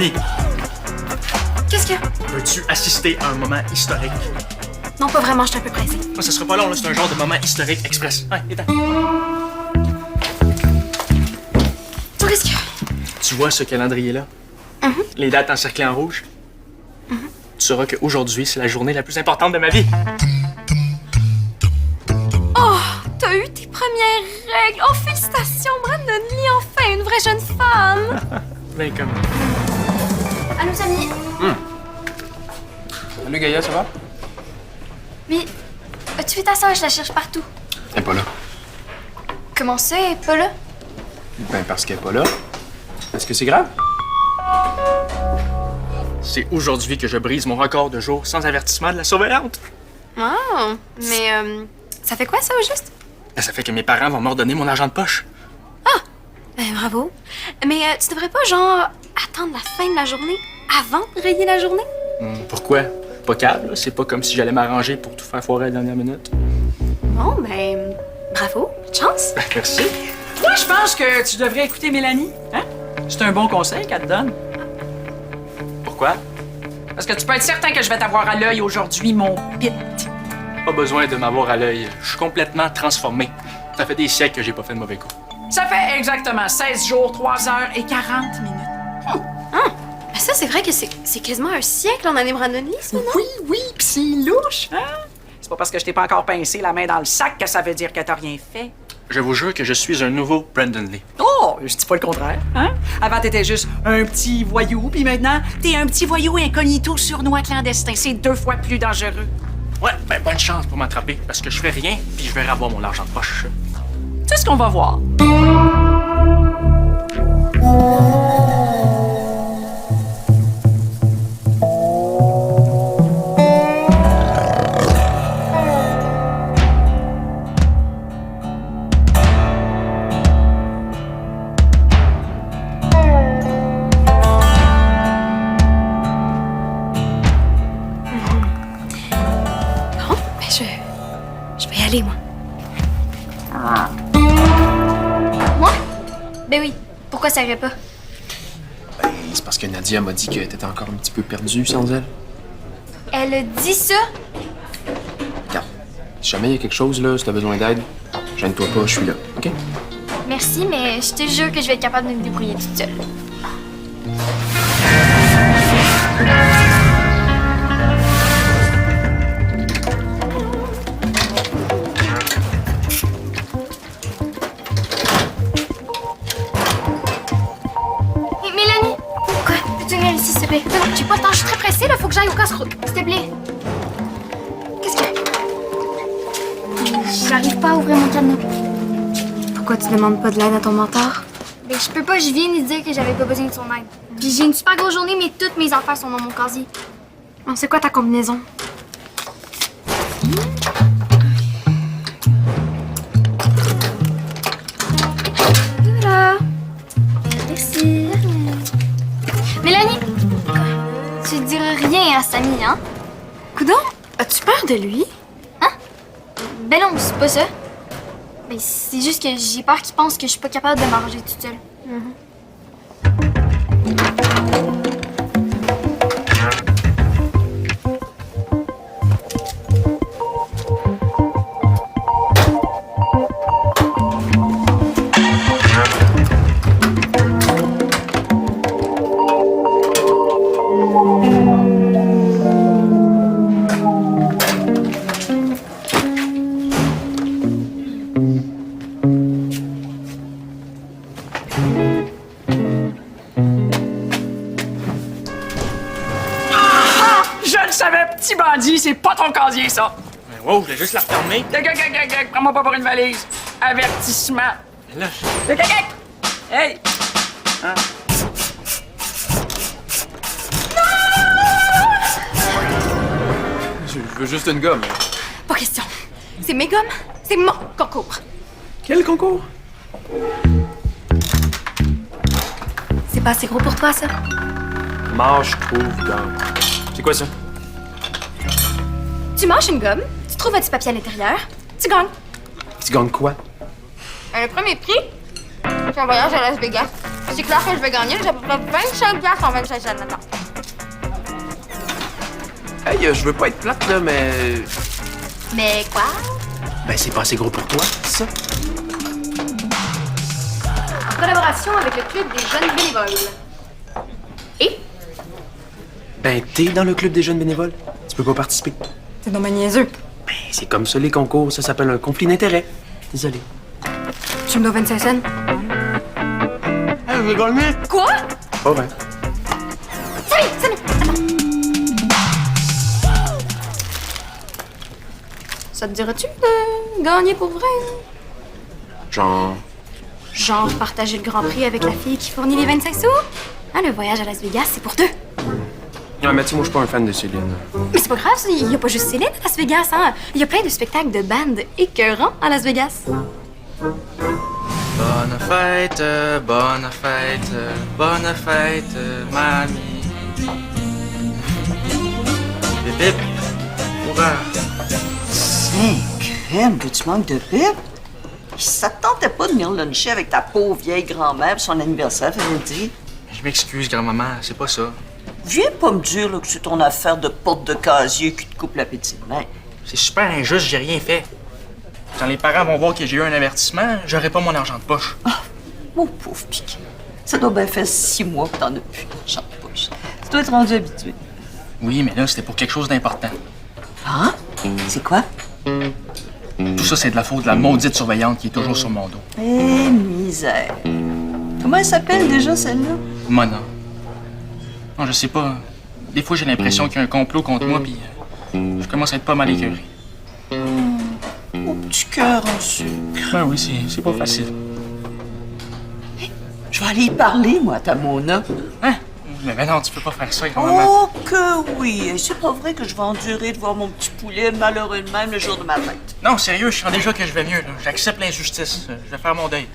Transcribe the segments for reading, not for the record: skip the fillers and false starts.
Mélanie, Qu'est-ce qu'il y a? veux-tu assister à un moment historique? Non, pas vraiment, je suis un peu pressée. Ça sera pas long, là, c'est un genre de moment historique express. Ouais, éteins. Qu'est-ce qu'il y a? Tu vois ce calendrier-là? Les dates encerclées en rouge? Tu sauras qu'aujourd'hui, c'est la journée la plus importante de ma vie. Oh, t'as eu tes premières règles. Oh, félicitations, Brandon Lee, enfin, une vraie jeune femme. Ben, comme... Allô, Samy? Salut Gaïa, ça va? Mais, as-tu vu ta soeur? Je la cherche partout. Elle est pas là. Comment ça, elle est pas là? Ben parce qu'elle est pas là. Est-ce que c'est grave? C'est aujourd'hui que je brise mon record de jours sans avertissement de la surveillante. Oh, mais ça fait quoi ça au juste? Ben, ça fait que mes parents vont m'ordonner mon argent de poche. Ben bravo. Mais tu devrais pas genre attendre la fin de la journée avant de rayer la journée? Pourquoi? Pas câble, là. C'est pas comme si j'allais m'arranger pour tout faire foirer à la dernière minute. Bon, ben bravo, bonne chance. Ben, merci. Moi, je pense que tu devrais écouter Mélanie. Hein? C'est un bon conseil qu'elle te donne. Pourquoi? Parce que tu peux être certain que je vais t'avoir à l'œil aujourd'hui, mon pit. Pas besoin de m'avoir à l'œil. Je suis complètement transformé. Ça fait des siècles que j'ai pas fait de mauvais coups. Ça fait exactement 16 jours, 3 heures et 40 minutes. Ben ça, c'est vrai que c'est quasiment un siècle en année Brandon Lee, ça, non? Oui, pis c'est louche, hein? C'est pas parce que je t'ai pas encore pincé la main dans le sac que ça veut dire que t'as rien fait. Je vous jure que je suis un nouveau Brandon Lee. Oh, je dis pas le contraire, hein? Avant, t'étais juste un petit voyou, puis maintenant, t'es un petit voyou incognito sournois clandestin. C'est 2 fois plus dangereux. Ouais, ben bonne chance pour m'attraper, parce que je ferai rien, puis je vais avoir mon argent de poche. C'est ce qu'on va voir. Bon, ben je vais y aller, moi. Moi? Ben oui. Pourquoi ça irait pas? Ben, c'est parce que Nadia m'a dit que t'étais encore un petit peu perdue sans elle. Elle a dit ça? Regarde, si jamais il y a quelque chose, là, si t'as besoin d'aide, gêne-toi pas, je suis là, OK? Merci, mais je te jure que je vais être capable de me débrouiller toute seule. Hé, Mélanie! Quoi? Peux-tu venir ici, s'il te plaît? Non, j'ai pas le temps, je suis très pressée, là. Faut que j'aille au casse-croûte. S'il te plaît. Qu'est-ce qu'il y a? J'arrive pas à ouvrir mon cadenas. Pourquoi tu demandes pas de l'aide à ton mentor? Ben, je peux pas, je viens de dire que j'avais pas besoin de son aide. Puis j'ai une super grosse journée, mais toutes mes affaires sont dans mon casier. Bon, c'est quoi ta combinaison? Voilà. Merci. Mélanie! Tu diras rien à Samy, hein? Coudon, as-tu peur de lui? Hein? Ben non, c'est pas ça. Mais c'est juste que j'ai peur qu'il pense que je suis pas capable de m'arranger toute seule. Je le savais, petit bandit, c'est pas ton casier, ça. Ben wow, je vais juste la refermer. Prends-moi pas pour une valise. Avertissement. Là, Hey! Je veux juste une gomme. Pas question. C'est mes gommes, c'est mon concours. Quel concours? C'est pas assez gros pour toi, ça? Mange, trouve, gagne. C'est quoi ça? Tu manges une gomme, tu trouves un petit papier à l'intérieur, tu gagnes. Tu gagnes quoi? Le premier prix, c'est un voyage à Las Vegas. C'est clair que je vais gagner. J'ai à peu près 25 piastres en 25 cents maintenant. Hey, je veux pas être plate, là, mais... Mais quoi? Ben, c'est pas assez gros pour toi, c'est ça? En collaboration avec le Club des jeunes bénévoles. Et? Ben, t'es dans le club des jeunes bénévoles. Tu peux pas participer. C'est donc niaiseux. Ben, c'est comme ça, les concours. Ça s'appelle un conflit d'intérêts. Désolé. Tu me dois 25 cents. Hey, j'ai gagné! Quoi? Pas vrai. Salut! Attends. Ça te dirait-tu de gagner pour vrai? Genre... Genre partager le Grand Prix avec la fille qui fournit les 25 sous? Hein, le voyage à Las Vegas, c'est pour deux. Ouais, mais tu sais, moi, je suis pas un fan de Céline. Mais c'est pas grave, il y a pas juste Céline à Las Vegas, hein? Il y a plein de spectacles de bandes écœurants à Las Vegas. Bonne fête, mamie. Bip, bip. Hurrah. Crème, que tu manques de pipe? Ça te tentait pas de venir luncher avec ta pauvre vieille grand-mère pour son anniversaire, fallait-il? Je m'excuse, grand-maman, c'est pas ça. Viens pas me dire là, que c'est ton affaire de porte de casier qui te coupe l'appétit. Hein? C'est super injuste, j'ai rien fait. Quand les parents vont voir que j'ai eu un avertissement, j'aurai pas mon argent de poche. Mon pauvre Piquet. Ça doit bien faire 6 mois que t'en as plus d'argent de poche. Tu dois être rendu habitué. Oui, mais là, c'était pour quelque chose d'important. Ah? C'est quoi? Tout ça, c'est de la faute de la maudite surveillante qui est toujours sur mon dos. Eh, misère. Comment elle s'appelle déjà, celle-là? Mona. Non, je sais pas. Des fois, j'ai l'impression qu'il y a un complot contre moi, puis je commence à être pas mal écœuré. Au petit cœur en sucre. Ben oui, c'est pas facile. Je vais aller y parler, moi, à ta Mona. Hein? Mais ben non, tu peux pas faire ça, grand-maman. Oh que oui! Et c'est pas vrai que je vais endurer de voir mon petit poulet malheureux de même le jour de ma fête. Non, sérieux, je sens déjà que je vais mieux, là. J'accepte l'injustice. Je vais faire mon deuil.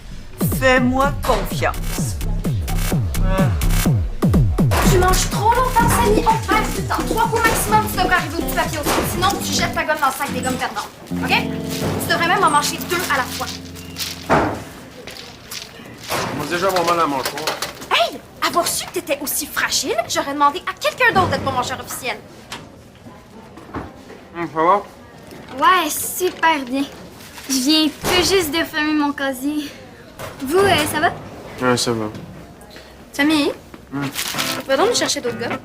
Fais-moi confiance. Tu manges trop longtemps, Samy. On perd du temps. 3 coups maximum, tu devrais arriver au petit papier au sol. Sinon, tu jettes ta gomme dans le sac des gommes perdantes. OK? Tu devrais même en manger 2 à la fois. Moi, déjà, mon mal à mon choix. Hey! Avoir su que t'étais aussi fragile, j'aurais demandé à quelqu'un d'autre d'être mon mangeur officiel. Ça va? Ouais, super bien. Je viens tout juste de fermer mon casier. Vous, ça va? Ouais, ça va. Samy? Va donc nous chercher d'autres gars.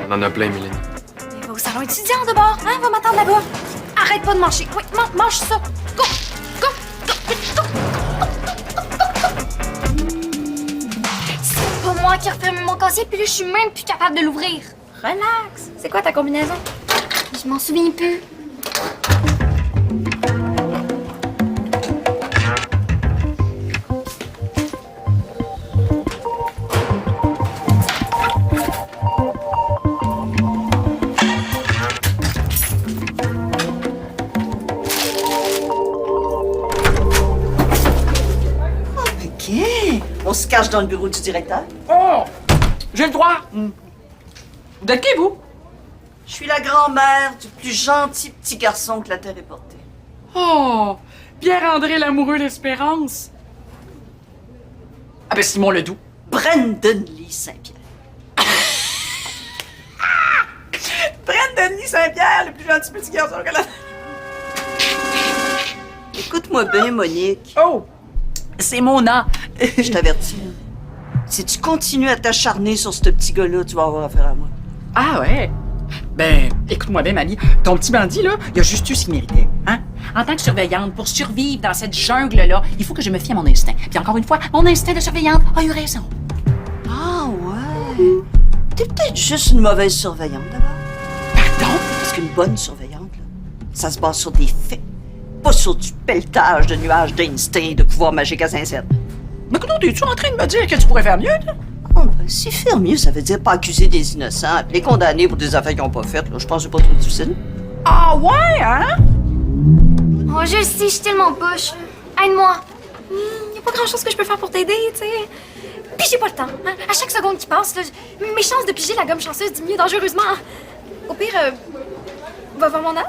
On en a plein, Mélanie. Va au salon étudiant de bord, hein? Va m'attendre là-bas. Arrête pas de manger. Oui, mange ça. Go! Go! Go! Go! C'est pas moi qui ai refermé mon casier, puis là, je suis même plus capable de l'ouvrir. Relax. C'est quoi ta combinaison? Je m'en souviens plus. On se cache dans le bureau du directeur. Oh! J'ai le droit! Vous êtes qui, vous? Je suis la grand-mère du plus gentil petit garçon que la terre ait porté. Oh! Pierre-André l'amoureux d'Espérance. Ah ben Simon Ledoux. Brendan Lee Saint-Pierre. Brendan Lee Saint-Pierre, le plus gentil petit garçon que la... Écoute-moi bien, Monique. Oh! C'est mon nom. Je t'avertis. Si tu continues à t'acharner sur ce petit gars-là, tu vas avoir affaire à moi. Ah ouais? Ben, écoute-moi bien, Mali. Ton petit bandit, là, il a juste eu ce qu'il méritait. Hein? En tant que surveillante, pour survivre dans cette jungle-là, il faut que je me fie à mon instinct. Puis encore une fois, mon instinct de surveillante a eu raison. Ah ouais? T'es peut-être juste une mauvaise surveillante, d'abord. Pardon? Parce qu'une bonne surveillante, là, ça se base sur des faits. Pas sur du pelletage de nuages d'instinct et de pouvoir magique à Saint-Cèdre. Mais comment t'es-tu en train de me dire que tu pourrais faire mieux, là? Oh, ben, si faire mieux, ça veut dire pas accuser des innocents, puis les condamner pour des affaires qu'ils n'ont pas faites, là. Je pense que c'est pas trop difficile. Ah ouais, hein? Oh, je le sais, je suis tellement poche. Aide-moi. Y a pas grand-chose que je peux faire pour t'aider, tu sais. Puis j'ai pas le temps. Hein? À chaque seconde qui passe, là, mes chances de piger la gomme chanceuse diminuent dangereusement. Au pire, va voir mon âme.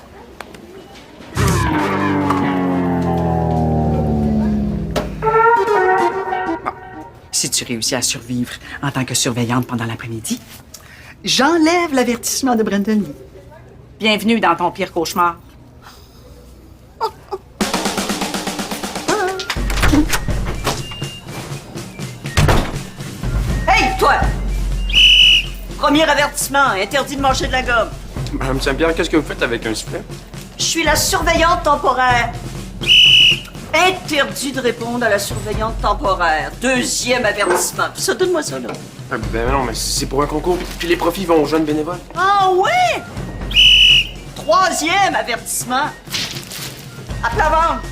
Si tu réussis à survivre en tant que surveillante pendant l'après-midi, j'enlève l'avertissement de Brandon Lee. Bienvenue dans ton pire cauchemar. Hey, toi! Premier avertissement, interdit de manger de la gomme. Madame Saint-Pierre, qu'est-ce que vous faites avec un sifflet? Je suis la surveillante temporaire. Interdit de répondre à la surveillante temporaire. Deuxième avertissement. Ça, donne-moi ça, là. Ah, ben non, mais c'est pour un concours, puis les profits vont aux jeunes bénévoles. Ah ouais? Troisième avertissement. À plat ventre.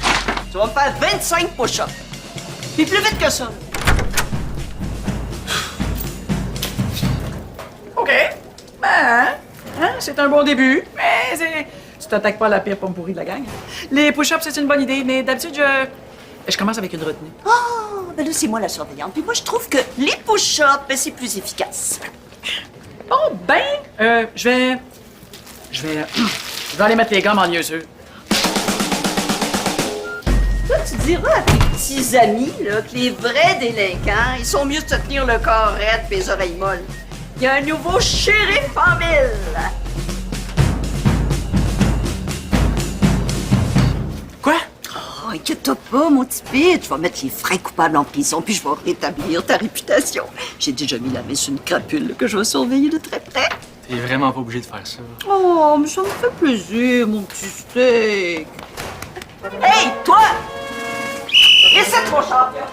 Tu vas me faire 25 push-ups. Puis plus vite que ça. OK. Ben, c'est un bon début, mais tu t'attaques pas à la pire pomme pourrie de la gang. Les push-ups, c'est une bonne idée, mais d'habitude, je commence avec une retenue. Oh, ben là, c'est moi la surveillante. Puis moi, je trouve que les push-ups, ben, c'est plus efficace. Oh, ben, je vais aller mettre les gommes en niaiseux. Toi, tu diras à tes petits amis là, que les vrais délinquants, ils sont mieux de se tenir le corps raide et les oreilles molles. Il y a un nouveau shérif en ville. Quoi? Oh, inquiète-toi pas, mon petit pitch. Je vais mettre les vrais coupables en prison, puis je vais rétablir ta réputation. J'ai déjà mis la main sur une crapule là, que je vais surveiller de très près. T'es vraiment pas obligé de faire ça. Oh, mais ça me fait plaisir, mon petit steak. Hey, toi! Essaie mon champion!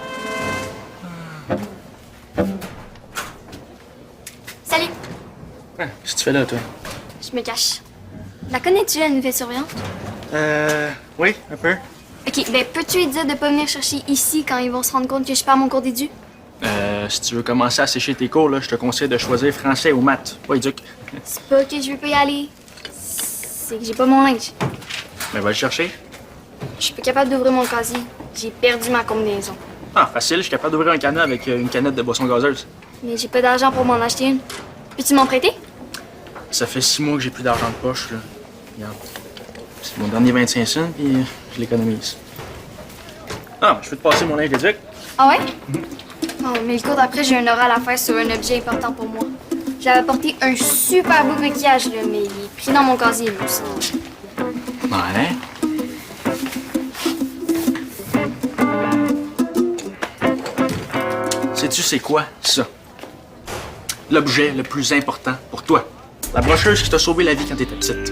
Salut, Qu'est-ce que tu fais là, toi? je me cache. La connais-tu, la nouvelle surveillante? Oui, un peu. Ok, ben peux-tu lui dire de pas venir chercher ici quand ils vont se rendre compte que je perds mon cours d'édu? Si tu veux commencer à sécher tes cours, là, je te conseille de choisir français ou maths, pas éduc. C'est pas que je veux pas y aller. C'est que j'ai pas mon linge. Mais va le chercher. Je suis pas capable d'ouvrir mon casier. J'ai perdu ma combinaison. Ah, facile, je suis capable d'ouvrir un canot avec une canette de boisson gazeuse. Mais j'ai pas d'argent pour m'en acheter une. Peux-tu m'en prêter? Ça fait 6 mois que j'ai plus d'argent de poche, là. Regarde. C'est mon dernier 25 cents, puis je l'économise. Ah, je peux te passer mon linge d'éduc. Ah ouais? Oh, mais le cours d'après, j'ai un oral à faire sur un objet important pour moi. J'avais apporté un super beau coquillage, là, mais il est pris dans mon casier, lui aussi. Ouais. Sais-tu c'est quoi, ça? L'objet le plus important pour toi. La brocheuse qui t'a sauvé la vie quand t'étais petite.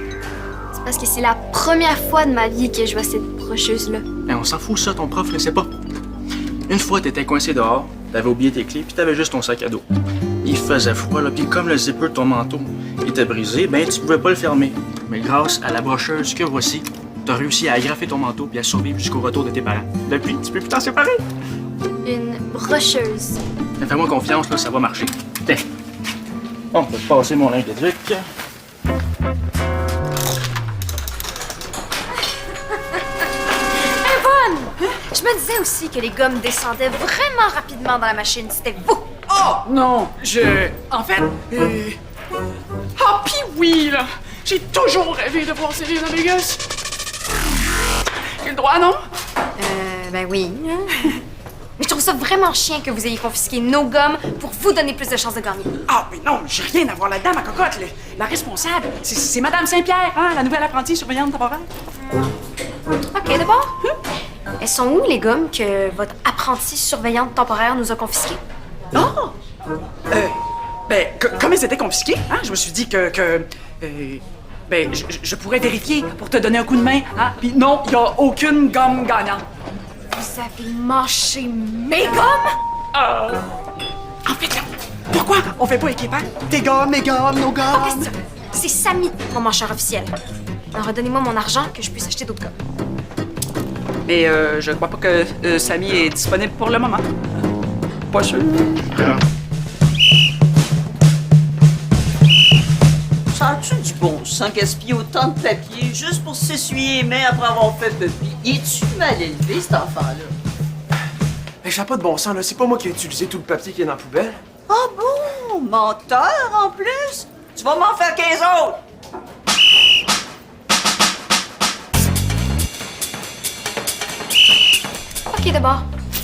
C'est parce que c'est la première fois de ma vie que je vois cette brocheuse-là. Ben, on s'en fout, ça, ton prof le sait pas. Une fois, t'étais coincé dehors, t'avais oublié tes clés, puis t'avais juste ton sac à dos. Il faisait froid, là, puis comme le zipper de ton manteau était brisé, ben tu pouvais pas le fermer. Mais grâce à la brocheuse que voici, t'as réussi à agrafer ton manteau puis à survivre jusqu'au retour de tes parents. Depuis, tu peux plus t'en séparer. Une brocheuse. Mais fais-moi confiance, là, ça va marcher. Tiens. On peut te passer mon linge d'éduc. Je me disais aussi que les gommes descendaient vraiment rapidement dans la machine. C'était vous! Oh, non, En fait, Ah, pis oui, là! J'ai toujours rêvé de voir Selena Vegas! J'ai le droit, non? Ben oui. Mais je trouve ça vraiment chiant que vous ayez confisqué nos gommes pour vous donner plus de chances de gagner. Ah, mais non, j'ai rien à voir là-dedans, ma cocotte. La responsable, c'est Madame Saint-Pierre, hein, la nouvelle apprentie surveillante temporaire. OK, d'abord. Elles sont où, les gommes que votre apprentie surveillante temporaire nous a confisquées? Oh! Comme elles étaient confisquées, hein, je me suis dit que je pourrais vérifier pour te donner un coup de main, hein. Puis non, il n'y a aucune gomme gagnante. Vous avez mâché mes gommes? En fait, là, pourquoi on fait pas équipement? Tes gommes, mes gommes, nos Pas gommes. question. C'est Samy, mon mâcheur officiel. Alors, redonnez-moi mon argent que je puisse acheter d'autres gommes. Mais je crois pas que Samy est disponible pour le moment. Pas sûr. Ça a-tu du bon sang gaspiller autant de papier juste pour s'essuyer les mains après avoir fait pipi? Es-tu mal élevé, cet enfant-là? Mais ça n'a pas de bon sens, là. C'est pas moi qui ai utilisé tout le papier qui est dans la poubelle. Ah bon? Menteur, en plus? Tu vas m'en faire 15 autres! OK, d'abord,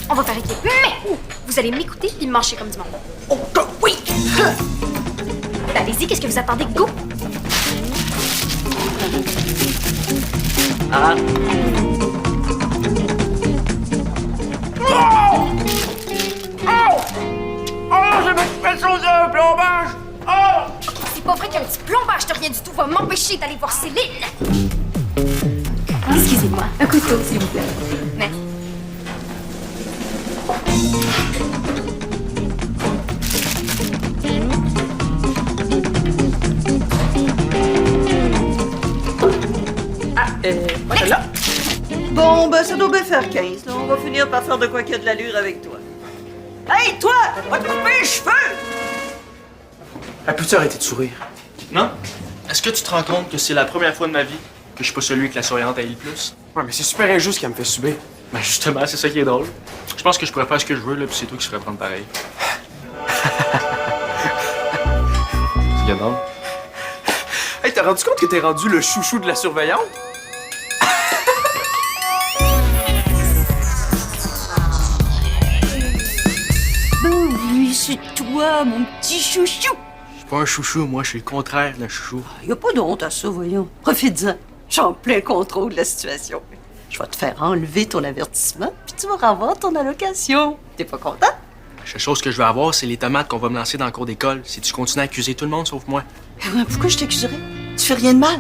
on va faire équipe. Mais vous Vous allez m'écouter puis me marcher comme du monde. Oh, oui! Ben, allez-y, qu'est-ce que vous attendez? Go! Ah. C'est pas vrai qu'un petit plombage de rien du tout va m'empêcher d'aller voir Céline! Excusez-moi, un couteau, s'il vous plaît. Merci. Pas celle-là. Bon, ben, ça doit bien faire 15, là. On va finir par faire de quoi qu'il y a de l'allure avec toi. Hey, toi! Va te couper les cheveux! Peux-tu arrêter de sourire? Non? Est-ce que tu te rends compte que c'est la première fois de ma vie que je suis pas celui que la surveillante haït le plus? Ouais, mais c'est super injuste qu'elle me fait subir. Ben justement, c'est ça qui est drôle. Je pense que je pourrais faire ce que je veux, là, puis c'est toi qui se ferais prendre pareil. C'est drôle. Hey, t'as rendu compte que t'es rendu le chouchou de la surveillante? Oui, c'est toi, mon petit chouchou. Je suis pas un chouchou, moi, je suis le contraire d'un chouchou. Y a pas de honte à ça, voyons. Profite-en. Je suis en plein contrôle de la situation. Je vais te faire enlever ton avertissement, puis tu vas revoir ton allocation. T'es pas content? La seule chose que je veux avoir, c'est les tomates qu'on va me lancer dans le cours d'école si tu continues à accuser tout le monde sauf moi. Pourquoi je t'accuserais? Tu fais rien de mal.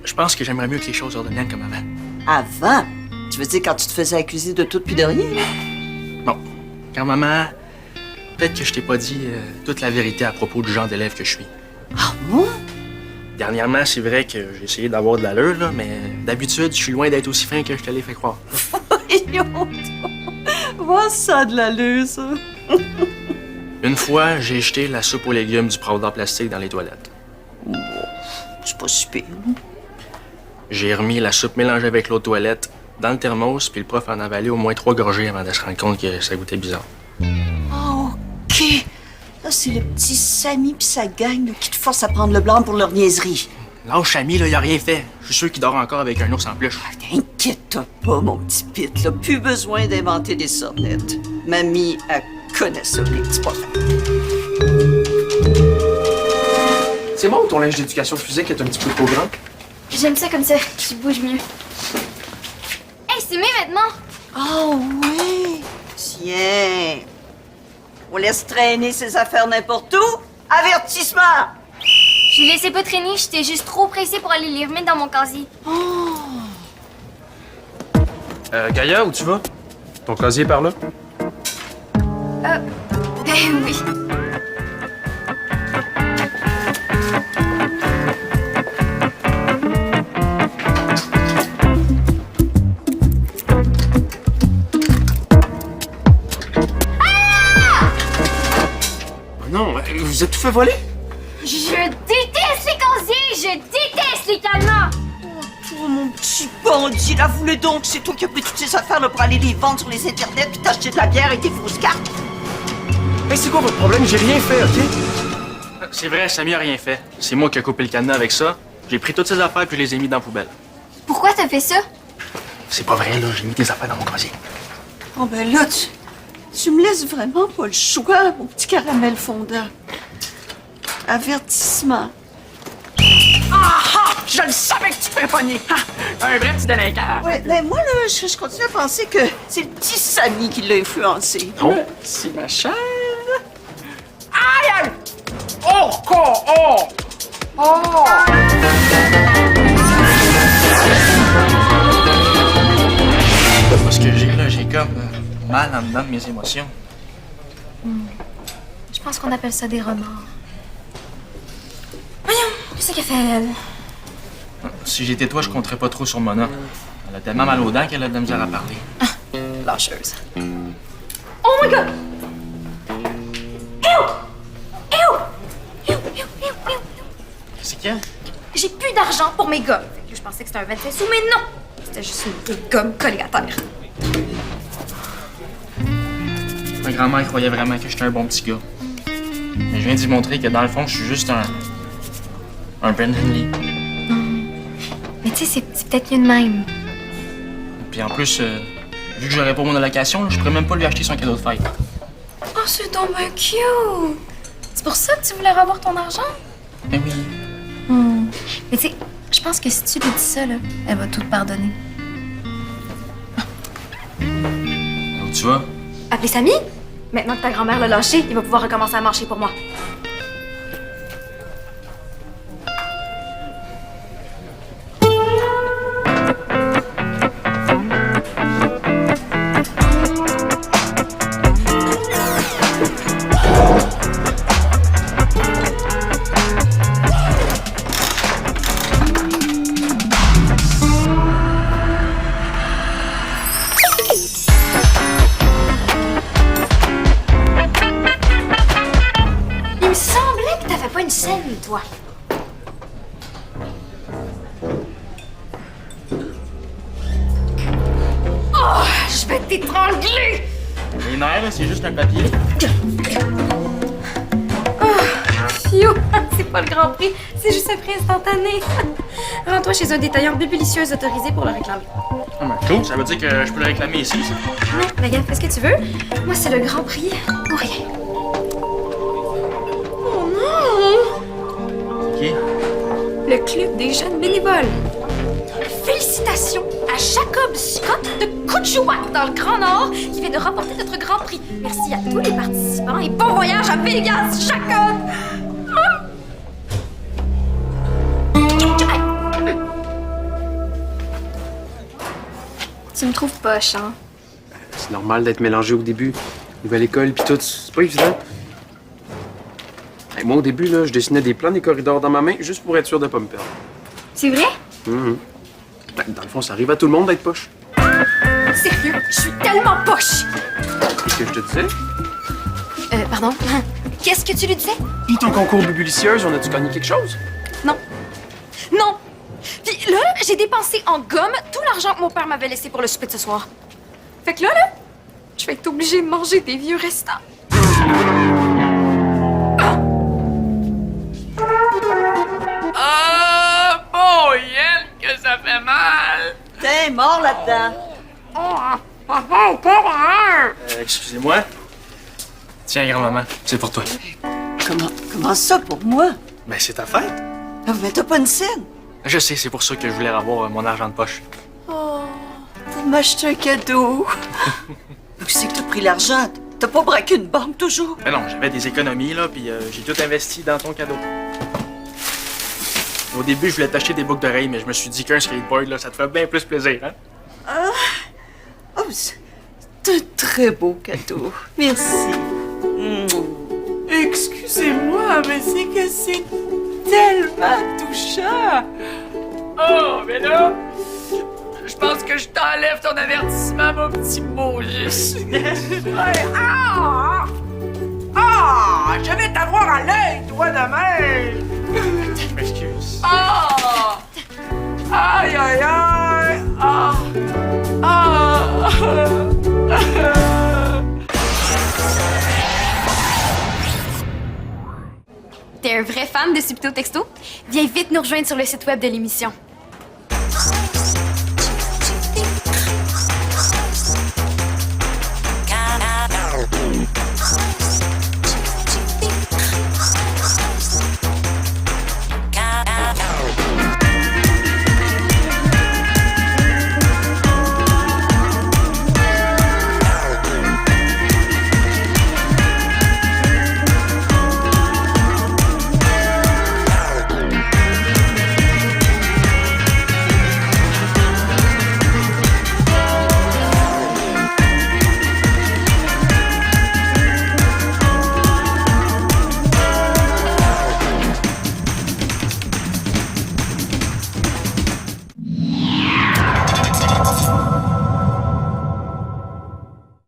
Je pense que j'aimerais mieux que les choses redeviennent comme avant. Avant? Tu veux dire quand tu te faisais accuser de tout puis de rien? Bon, quand maman, peut-être que je t'ai pas dit toute la vérité à propos du genre d'élève que je suis. Ah, moi? Dernièrement, c'est vrai que j'ai essayé d'avoir de l'allure, là, mais d'habitude, je suis loin d'être aussi fin que je te l'ai fait croire. Voyons, vois ça de l'allure, ça. Une fois, j'ai jeté la soupe aux légumes du powder plastique dans les toilettes. C'est pas super. J'ai remis la soupe mélangée avec l'eau de toilette dans le thermos, puis le prof en a avalé au moins 3 gorgées avant de se rendre compte que ça goûtait bizarre. Ah, OK. Là, c'est le petit Samy pis sa gang là, qui te force à prendre le blanc pour leur niaiserie. Lâche ami, là, il a rien fait. Je suis sûr qu'il dort encore avec un ours en peluche. T'inquiète-toi pas, mon petit Pete, là. Plus besoin d'inventer des sornettes. Mamie, elle connaît ça, les petits pas fins. C'est bon, ton linge d'éducation physique est un petit peu trop grand? J'aime ça comme ça, je bouge mieux. Hey, c'est mes vêtements! Oh, oui! Tiens! On laisse traîner ses affaires n'importe où? Avertissement! Je les laissais pas traîner, j'étais juste trop pressée pour aller les remettre dans mon casier. Gaïa, où tu vas? Ton casier est par là? Ben oui. Non, vous êtes tout fait voler? Je déteste les casiers! Je déteste les cadenas! Oh, mon petit bandit, là, voulez donc, c'est toi qui as pris toutes ces affaires là, pour aller les vendre sur les internets puis t'acheter de la bière et des fausses cartes? Hey, c'est quoi votre problème? J'ai rien fait, OK? C'est vrai, Samy a rien fait. C'est moi qui ai coupé le cadenas avec ça. J'ai pris toutes ses affaires puis je les ai mis dans la poubelle. Pourquoi t'as fait ça? C'est pas vrai, là. J'ai mis des affaires dans mon casier. Oh, ben là, tu me laisses vraiment pas le choix, mon petit caramel fondant. Avertissement. Ah! Je le savais que tu te fais pogner! Ah! Un vrai petit délinquant! Ouais, mais moi, là, je continue à penser que c'est le petit Samy qui l'a influencé. Non. Si, ma chère. Aïe! Aïe! Oh! Oh! Oh! Oh! Parce que j'ai comme mal en dedans de mes émotions. Je pense qu'on appelle ça des remords. Voyons, qu'est-ce qu'elle fait, elle? Si j'étais toi, je compterais pas trop sur Mona. Elle a tellement mal aux dents qu'elle a de la misère à parler. Lâcheuse. Oh my God! Ew! Ew! Ew! Ew! Ew! Ew! C'est qu'il y a? J'ai plus d'argent pour mes gommes. Fait que je pensais que c'était un 25 sous, mais non! C'était juste une vieille gomme collée à terre. Ma grand-mère croyait vraiment que j'étais un bon petit gars. Mais je viens d'y montrer que dans le fond, je suis juste un Brandon Lee. Mais tu sais, c'est peut-être mieux de même. Puis en plus, vu que j'aurais pas mon allocation, je pourrais même pas lui acheter son cadeau de fête. c'est donc bien cute! C'est pour ça que tu voulais revoir ton argent? Eh oui. Mais tu sais, je pense que si tu lui dis ça, là, elle va tout te pardonner. Donc tu vas? Appeler Samy? Maintenant que ta grand-mère l'a lâché, il va pouvoir recommencer à marcher pour moi. Il me semblait que t'avais pas une scène, toi. Oh, je vais t'étrangler! Les nerfs, là, c'est juste un papier. Phew, c'est pas le Grand Prix, c'est juste un prix instantané. Rends-toi chez un détaillant bubulicieuse autorisé pour le réclamer. Ah, ben, cool, ça veut dire que je peux le réclamer ici, ça. Non, mais regarde, fais ce que tu veux. Moi, c'est le Grand Prix ou rien. Oh non! OK. Le Club des jeunes bénévoles. Félicitations à Jacob Scott de Coachouac dans le Grand Nord qui vient de remporter notre Grand Prix. Merci à tous les participants et bon voyage à Vegas, Jacob! Tu me trouves poche, hein? C'est normal d'être mélangé au début. Nouvelle école, puis tout, c'est pas évident. Hey, moi, au début, là, je dessinais des plans des corridors dans ma main juste pour être sûr de pas me perdre. C'est vrai? Ben, dans le fond, ça arrive à tout le monde d'être poche. Sérieux, je suis tellement poche! Qu'est-ce que je te disais? Pardon? Qu'est-ce que tu lui disais? Puis ton concours bubulicieuse, on a-tu gagné quelque chose? Non. Non! Puis là, j'ai dépensé en gomme tout l'argent que mon père m'avait laissé pour le souper de ce soir. Fait que là, je vais être obligée de manger des vieux restants. Ah, bon, Yann, que ça fait mal! T'es mort là-dedans. Excusez-moi. Tiens, grand-maman, c'est pour toi. Comment ça pour moi? Ben, c'est ta fête. Ah, mais t'as pas une scène. Je sais, c'est pour ça que je voulais avoir mon argent de poche. Pour m'acheter un cadeau. Où c'est que t'as pris l'argent? T'as pas braqué une banque toujours? Ben non, j'avais des économies, là, puis j'ai tout investi dans ton cadeau. Au début, je voulais t'acheter des boucles d'oreilles, mais je me suis dit qu'un skateboard, là, ça te ferait bien plus plaisir, hein? Oh, c'est un très beau cadeau. Merci. Excusez-moi, mais c'est que c'est tellement touchant! Oh, mais là, je pense que je t'enlève ton avertissement, mon petit Maurice. Ah! Je vais t'avoir à l'œil, toi, demain! Je m'excuse. Ah! Aïe, aïe, aïe! Ah! Ah! T'es un vrai fan de Subito Texto? Viens vite nous rejoindre sur le site web de l'émission.